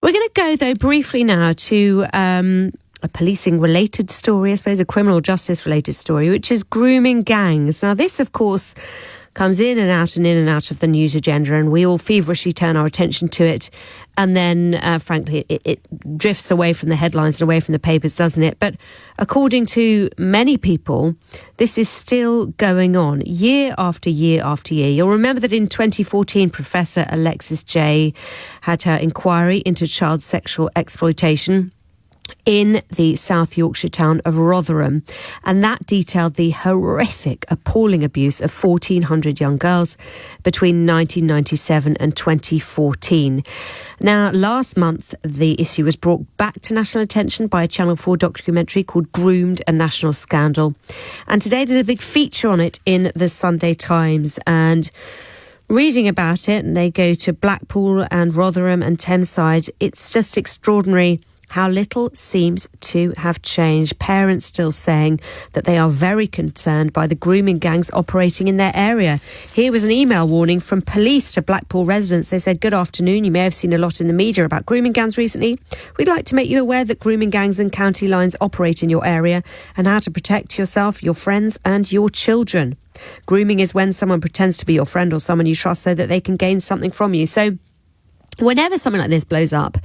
We're going to go, though, briefly now to a policing-related story, I suppose, a criminal justice-related story, which is grooming gangs. Now, this, of course, comes in and out of the news agenda, and we all feverishly turn our attention to it. And then, frankly, it drifts away from the headlines and away from the papers, doesn't it? But according to many people, this is still going on year after year after year. You'll remember that in 2014, Professor Alexis Jay had her inquiry into child sexual exploitation in the South Yorkshire town of Rotherham, and that detailed the horrific, appalling abuse of 1,400 young girls between 1997 and 2014. Now, last month, the issue was brought back to national attention by a Channel 4 documentary called Groomed, a National Scandal. And today there's a big feature on it in the Sunday Times, and reading about it, and they go to Blackpool and Rotherham and Thameside, it's just extraordinary how little seems to have changed. Parents still saying that they are very concerned by the grooming gangs operating in their area. Here was an email warning from police to Blackpool residents. They said, "Good afternoon. You may have seen a lot in the media about grooming gangs recently. We'd like to make you aware that grooming gangs and county lines operate in your area and how to protect yourself, your friends and your children. Grooming is when someone pretends to be your friend or someone you trust so that they can gain something from you." So whenever something like this blows up,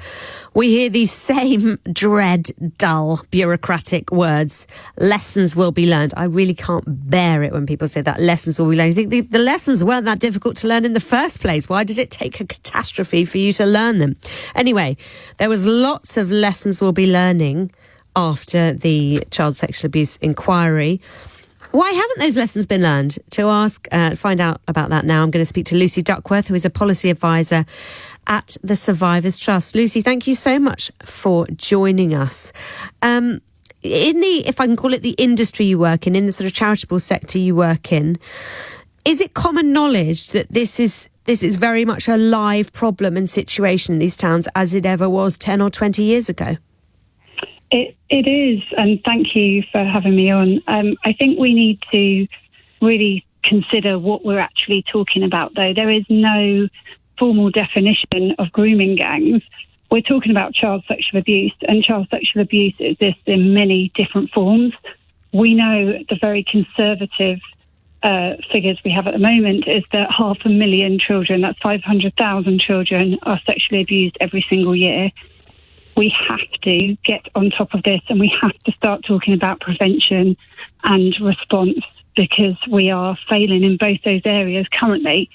we hear these same dread, dull, bureaucratic words. Lessons will be learned. I really can't bear it when people say that. Lessons will be learned. I think the lessons weren't that difficult to learn in the first place. Why did it take a catastrophe for you to learn them? Anyway, there was lots of lessons we'll be learning after the child sexual abuse inquiry. Why haven't those lessons been learned? To find out about that now, I'm going to speak to Lucy Duckworth, who is a policy advisor at the Survivors Trust. Lucy, thank you so much for joining us. If I can call it the industry you work in the sort of charitable sector you work in, is it common knowledge that this is very much a live problem and situation in these towns as it ever was 10 or 20 years ago? It is, and thank you for having me on. I think we need to really consider what we're actually talking about, though. There is no formal definition of grooming gangs. We're talking about child sexual abuse, and child sexual abuse exists in many different forms. We know the very conservative figures we have at the moment is that 500,000 children, that's 500,000 children, are sexually abused every single year. We have to get on top of this, and we have to start talking about prevention and response, because we are failing in both those areas currently.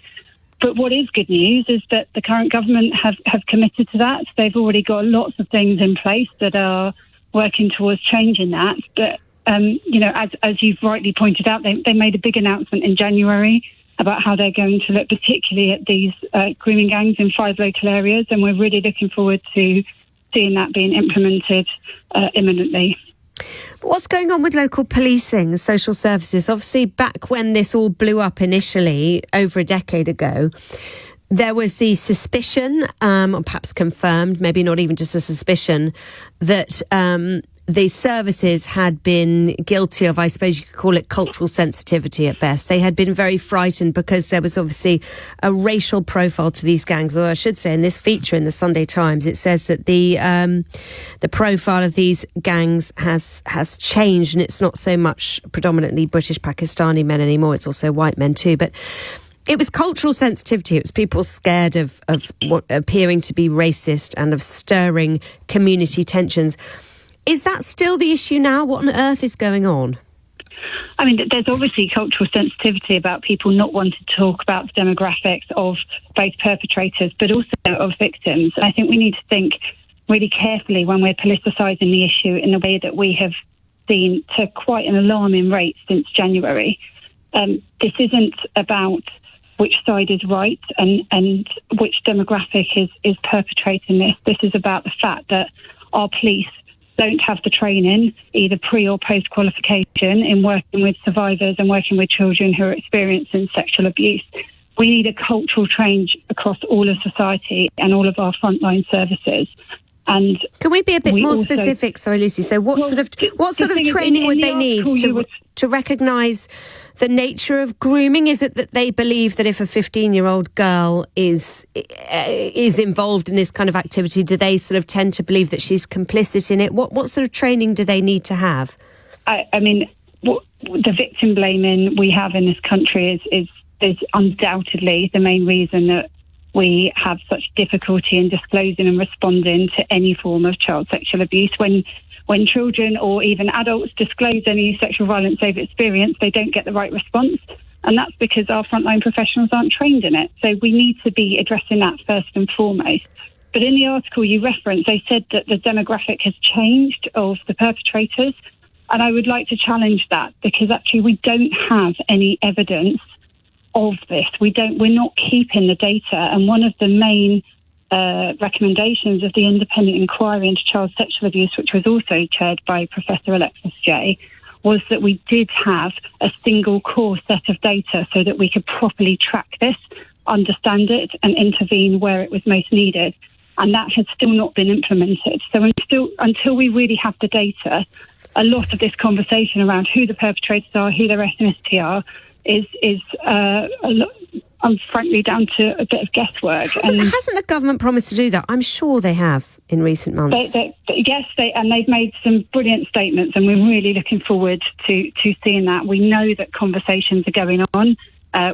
But what is good news is that the current government have committed to that. They've already got lots of things in place that are working towards changing that. But, as you've rightly pointed out, they made a big announcement in January about how they're going to look particularly at these grooming gangs in 5 local areas, and we're really looking forward to seeing that being implemented imminently. What's going on with local policing, social services? Obviously, back when this all blew up initially, over a decade ago, there was the suspicion, or perhaps confirmed, maybe not even just a suspicion, that the services had been guilty of, I suppose you could call it cultural sensitivity at best. They had been very frightened because there was obviously a racial profile to these gangs. Or I should say, in this feature in the Sunday Times, it says that the profile of these gangs has changed, and it's not so much predominantly British Pakistani men anymore. It's also white men too. But it was cultural sensitivity. It was people scared of what appearing to be racist and of stirring community tensions. Is that still the issue now? What on earth is going on? I mean, there's obviously cultural sensitivity about people not wanting to talk about the demographics of both perpetrators but also of victims. And I think we need to think really carefully when we're politicising the issue in the way that we have seen to quite an alarming rate since January. This isn't about which side is right and which demographic is perpetrating this. This is about the fact that our police don't have the training, either pre or post qualification, in working with survivors and working with children who are experiencing sexual abuse. We need a cultural change across all of society and all of our frontline services. And can we be a bit more specific? Sorry, Lucy. So what sort of training would they need to recognise the nature of grooming? Is it that they believe that if a 15-year-old girl is involved in this kind of activity, do they sort of tend to believe that she's complicit in it? What sort of training do they need to have? I mean, the victim blaming we have in this country is undoubtedly the main reason that we have such difficulty in disclosing and responding to any form of child sexual abuse. When children or even adults disclose any sexual violence they've experienced, they don't get the right response. And that's because our frontline professionals aren't trained in it. So we need to be addressing that first and foremost. But in the article you referenced, they said that the demographic has changed of the perpetrators. And I would like to challenge that, because actually we don't have any evidence of this. We're not keeping the data. And one of the main recommendations of the independent inquiry into child sexual abuse, which was also chaired by Professor Alexis Jay, was that we did have a single core set of data so that we could properly track this, understand it, and intervene where it was most needed. And that has still not been implemented. So until we really have the data, a lot of this conversation around who the perpetrators are, who their ethnicity are, is frankly down to a bit of guesswork. Hasn't the government promised to do that? I'm sure they have in recent months. Yes, they've made some brilliant statements, and we're really looking forward to seeing that. We know that conversations are going on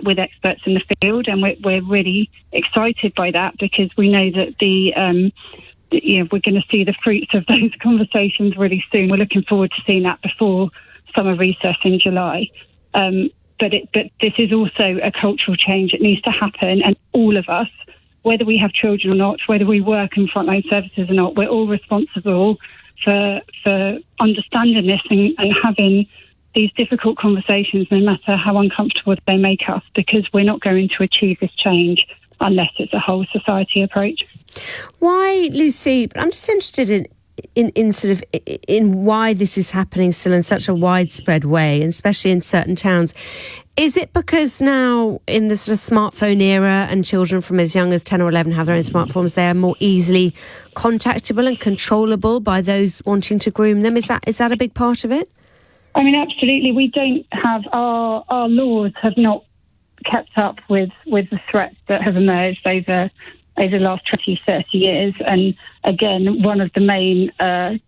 with experts in the field, and we're really excited by that, because we know that we're going to see the fruits of those conversations really soon. We're looking forward to seeing that before summer recess in July. But this is also a cultural change. It needs to happen, and all of us, whether we have children or not, whether we work in frontline services or not, we're all responsible for understanding this and having these difficult conversations, no matter how uncomfortable they make us, because we're not going to achieve this change unless it's a whole society approach. Why, Lucy? I'm just interested in why this is happening still in such a widespread way, and especially in certain towns. Is it because now in the sort of smartphone era, and children from as young as 10 or 11 have their own smartphones, they are more easily contactable and controllable by those wanting to groom them? Is that a big part of it? I mean, absolutely. We don't have our laws have not kept up with the threats that have emerged over the last 20, 30 years. And again, one of the main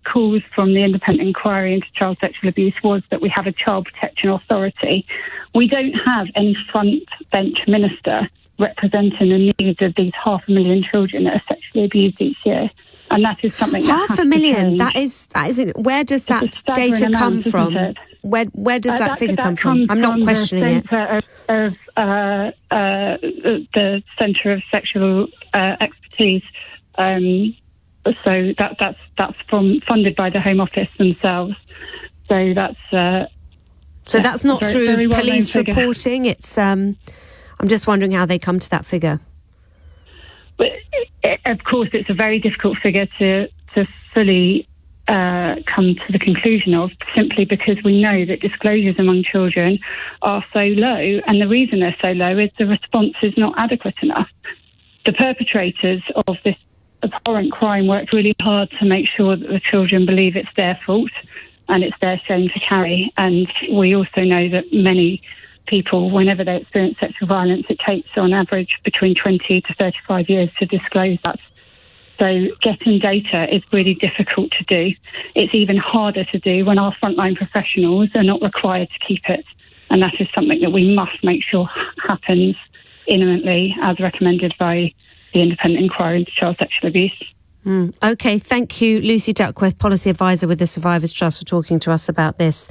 calls from the independent inquiry into child sexual abuse was that we have a child protection authority. We don't have any front bench minister representing the needs of these 500,000 children that are sexually abused each year. And that is something that 500,000. That is. Where does that data come from? Where does that figure come from? I'm not questioning it. The Centre of Sexual Expertise. So that's funded by the Home Office themselves. So that's not through police reporting. It's. I'm just wondering how they come to that figure. But of course, it's a very difficult figure to fully come to the conclusion of, simply because we know that disclosures among children are so low, and the reason they're so low is the response is not adequate enough. The perpetrators of this abhorrent crime work really hard to make sure that the children believe it's their fault and it's their shame to carry. And we also know that many people, whenever they experience sexual violence, it takes on average between 20 to 35 years to disclose that. So getting data is really difficult to do. It's even harder to do when our frontline professionals are not required to keep it. And that is something that we must make sure happens imminently, as recommended by the independent inquiry into child sexual abuse. OK, thank you, Lucy Duckworth, Policy Advisor with the Survivors Trust, for talking to us about this.